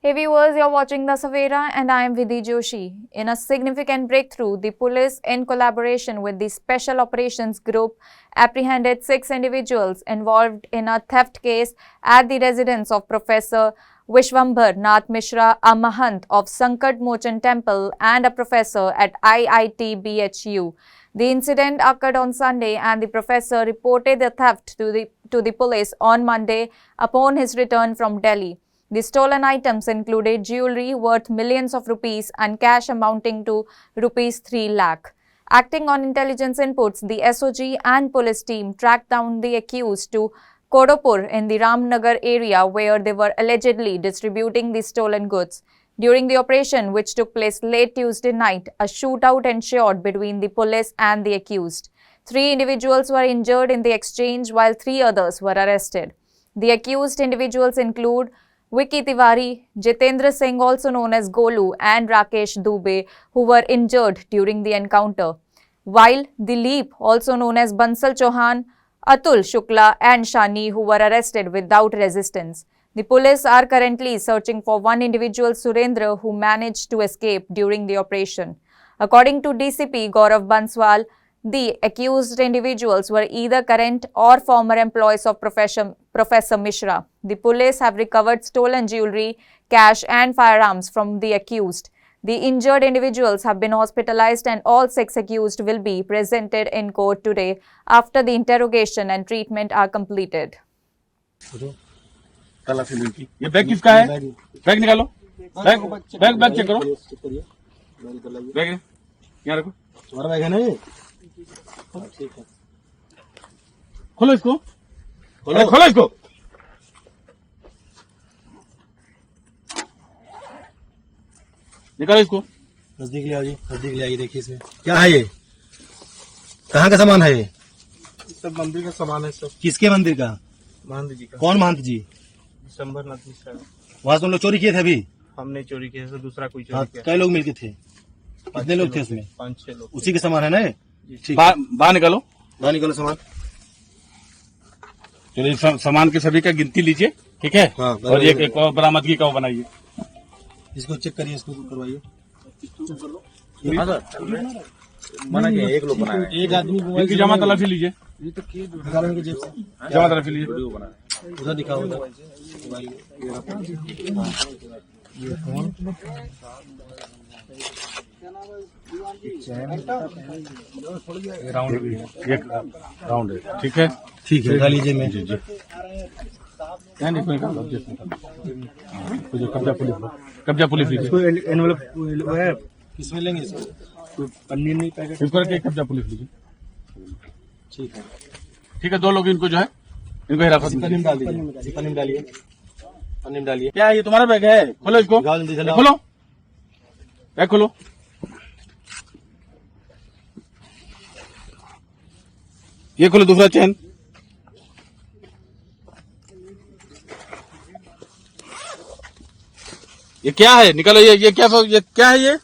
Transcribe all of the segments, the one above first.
Hey viewers, you're watching The Savera and I am Vidhi Joshi. In a significant breakthrough, the police, in collaboration with the Special Operations Group, apprehended 6 individuals involved in a theft case at the residence of Professor Vishwambhar Nath Mishra, a Mahant of Sankat Mochan Temple and a professor at IIT BHU. The incident occurred on Sunday and the professor reported the theft to the police on Monday upon his return from Delhi. The stolen items included jewelry worth millions of rupees and cash amounting to rupees 3 lakh. Acting on intelligence inputs, the SOG and police team tracked down the accused to Kodopur in the Ramnagar area where they were allegedly distributing the stolen goods. During the operation, which took place late Tuesday night, a shootout ensued between the police and the accused. 3 individuals were injured in the exchange while 3 others were arrested. The accused individuals include Vicky Tiwari, Jitendra Singh, also known as Golu, and Rakesh Dubey, who were injured during the encounter, while Dileep, also known as Bansal Chauhan, Atul Shukla, and Shani, who were arrested without resistance. The police are currently searching for one individual, Surendra, who managed to escape during the operation. According to DCP Gaurav Banswal, the accused individuals were either current or former employees of Professor Mishra. The police have recovered stolen jewelry, cash and firearms from the accused. The injured individuals have been hospitalized and all 6 accused will be presented in court today after the interrogation and treatment are completed. ये bag किसका है? Bag निकालो, bag check करो, bag यहाँ रखो, तुम्हारा bag है ना ये? ठीक है, खोलो इसको, खोलो इसको। निकालो इसको। नजदीक ले आओ जी, नजदीक ले आइए। देखिए इसमें क्या है, ये कहाँ का सामान है? ये सब मंदिर का सामान है। सब किसके मंदिर का? महंत जी का। कौन महंत जी? विशंभर नाथ मिश्रा। वहाँ तुम लोग चोरी किए थे अभी? हमने चोरी किया, दूसरा कोई हाँ, चोरी किया। कई लोग मिलके थे? कितने लोग थे उसमें? 5-6 लोग। उसी के सामान है ना ये? ठीक, बाहर निकालो, बाहर निकालो सामान। चलिए सामान के सभी का गिनती लीजिए, ठीक है? हाँ, और एक और बरामदगी का वो बनाइए। इसको चेक करिए, इसको करवाइए। मना किया, एक लोग बनाया। एक आदमी इनकी जमा तलाशी लीजिए, निकालो इनकी जेब से, जमा तलाशी लीजिए। उधर दिखाओ, उधर राउंड भी है, एक राउंड है, ठीक है? ठीक है, लीजिए। मैं जी कब्जा पुलिस लीजिए, एनवेलप है, किसमें लेंगे इसको? पन्नी नहीं, पैकेट इसको रख के कब्जा पुलिस लीजिए। ठीक है, ठीक है, 2 लोग इनको जो है इनको हिरासत में पन्नी में डाल दीजिए, पन्नी में डालिए, पन्नी में डालिए। क्या ये तुम्हारा बैग है? खोलो इसको, जल्दी से लाओ। खोलो बैग, खोलो। ये खोलो दूसरा चेन। ये क्या है? निकालो, ये क्या है? ये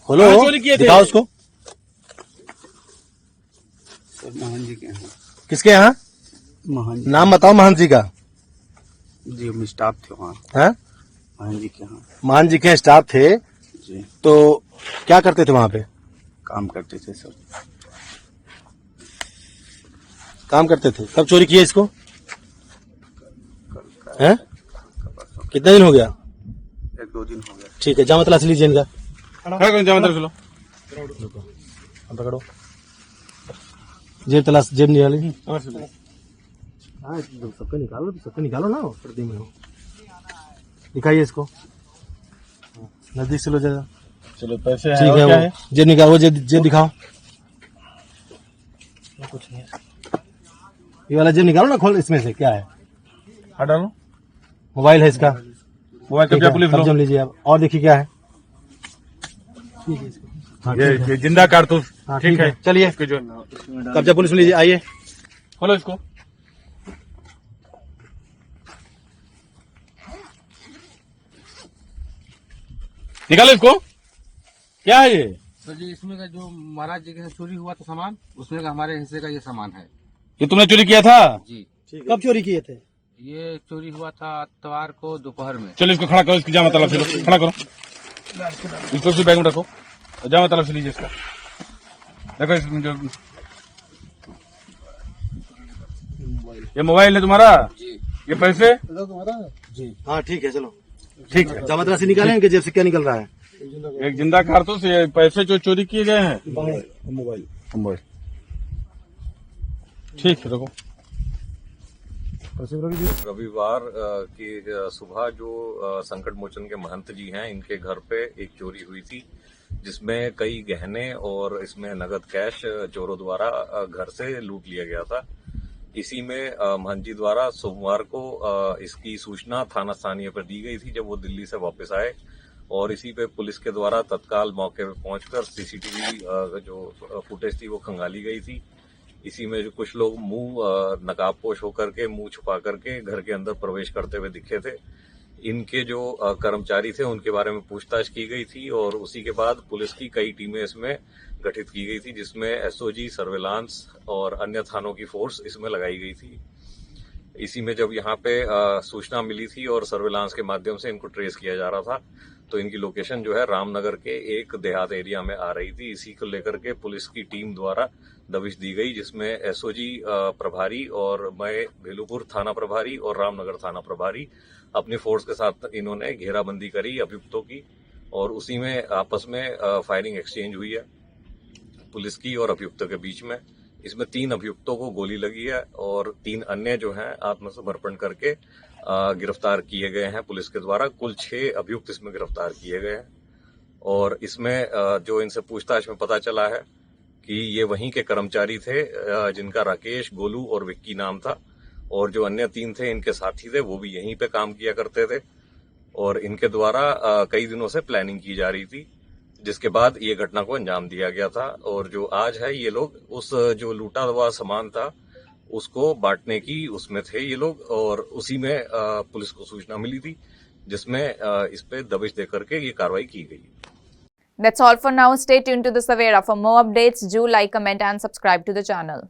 खोलो, कहाँ चोरी किए थे? दिखाओ उसको। महंत जी के यहाँ। किसके यहाँ? महंत नाम बताओ महंत जी का। जी, हम स्टाफ थे वहाँ। हैं? महंत जी के यहाँ। महंत जी के स्टाफ थे, जी, तो क्या करते थे वहाँ पे? काम करते थे सब। काम करते थे। कब चोरी किया इसको? हैं? कितना दिन हो गया? 1-2 दिन हो गया। ठीक है, जामा तलाश लीजिए इनका। जमा तलाशी लो। पकड़ो, जेब तलाश, जेब निकाली। सबके निकालो ना, पर्दे में हो। दिखाइए इसको, नजदीक से लो जरा। चलो पैसे ठीक है, वो जेब निकालो, जेब दिखाओ। कुछ नहीं, ये वाला जेब निकालो ना, खोल, इसमें से क्या है? डालो। मोबाइल है इसका, मोबाइल कब्जा पुलिस लो। कब्जा लीजिए आप। और देखिए क्या है। हाँ, ये जिंदा कारतूस, हाँ, ठीक है? चलिए, इसके जो कब्जा पुलिस में लीजिए, आइए। खोलो इसको। निकालो इसको। क्या है ये? सर जी, इसमें का जो महाराज जी के चोरी हुआ था सामान, उसमें का हमारे हिस्से का ये सामान है। ये तुमने चोरी किया था? जी। कब चोरी किए थे? ये चोरी हुआ था इतवार को दोपहर में। चलो इसको खड़ा करो, इसकी जामा तलाशी लो, खड़ा करो, इसको उसी बैग में रखो, जामा तलाशी लीजिए इसका, देखो इसमें जो ये मोबाइल है तुम्हारा, ये पैसे जी हाँ ठीक है, चलो ठीक है। जमा तलाशी निकालें, इनके जेब से क्या निकल रहा है? एक जिंदा कारतूस, ये पैसे जो चोरी किए गए हैं, मोबाइल। मोबाइल ठीक है, रखो। रविवार की सुबह जो संकट मोचन के महंत जी हैं, इनके घर पे एक चोरी हुई थी, जिसमें कई गहने और इसमें नगद कैश चोरों द्वारा घर से लूट लिया गया था। इसी में महंत जी द्वारा सोमवार को इसकी सूचना थाना स्थानीय पर दी गई थी जब वो दिल्ली से वापस आए, और इसी पे पुलिस के द्वारा तत्काल मौके पर पहुंचकर सीसीटीवी जो फुटेज थी वो खंगाली गई थी। इसी में जो कुछ लोग मुंह नकाबपोश होकर के, मुंह छुपा करके घर के अंदर प्रवेश करते हुए दिखे थे। इनके जो कर्मचारी थे उनके बारे में पूछताछ की गई थी, और उसी के बाद पुलिस की कई टीमें इसमें गठित की गई थी, जिसमें एसओजी, सर्विलांस और अन्य थानों की फोर्स इसमें लगाई गई थी। इसी में जब यहाँ पे सूचना मिली थी और सर्विलांस के माध्यम से इनको ट्रेस किया जा रहा था, तो इनकी लोकेशन जो है रामनगर के एक देहात एरिया में आ रही थी। इसी को लेकर के पुलिस की टीम द्वारा दबिश दी गई, जिसमें एसओजी प्रभारी और मैं भेलूपुर थाना प्रभारी और रामनगर थाना प्रभारी अपनी फोर्स के साथ इन्होंने घेराबंदी करी अभियुक्तों की, और उसी में आपस में फायरिंग एक्सचेंज हुई है पुलिस की और अभियुक्तों के बीच में। इसमें 3 अभियुक्तों को गोली लगी है और 3 अन्य जो हैं आत्मसमर्पण करके गिरफ्तार किए गए हैं पुलिस के द्वारा। कुल 6 अभियुक्त इसमें गिरफ्तार किए गए हैं, और इसमें जो इनसे पूछताछ में पता चला है कि ये वहीं के कर्मचारी थे, जिनका राकेश, गोलू और विक्की नाम था, और जो अन्य 3 थे इनके साथी थे वो भी यहीं पे काम किया करते थे, और इनके द्वारा कई दिनों से प्लानिंग की जा रही थी, जिसके बाद ये घटना को अंजाम दिया गया था। और जो आज है, ये लोग उस जो लूटा हुआ सामान था उसको बांटने की उसमें थे ये लोग, और उसी में पुलिस को सूचना मिली थी, जिसमें इस पे दबिश देकर के ये कार्रवाई की गई। That's all for now. Stay tuned to the Savera for more updates. Do like, comment and subscribe to the channel.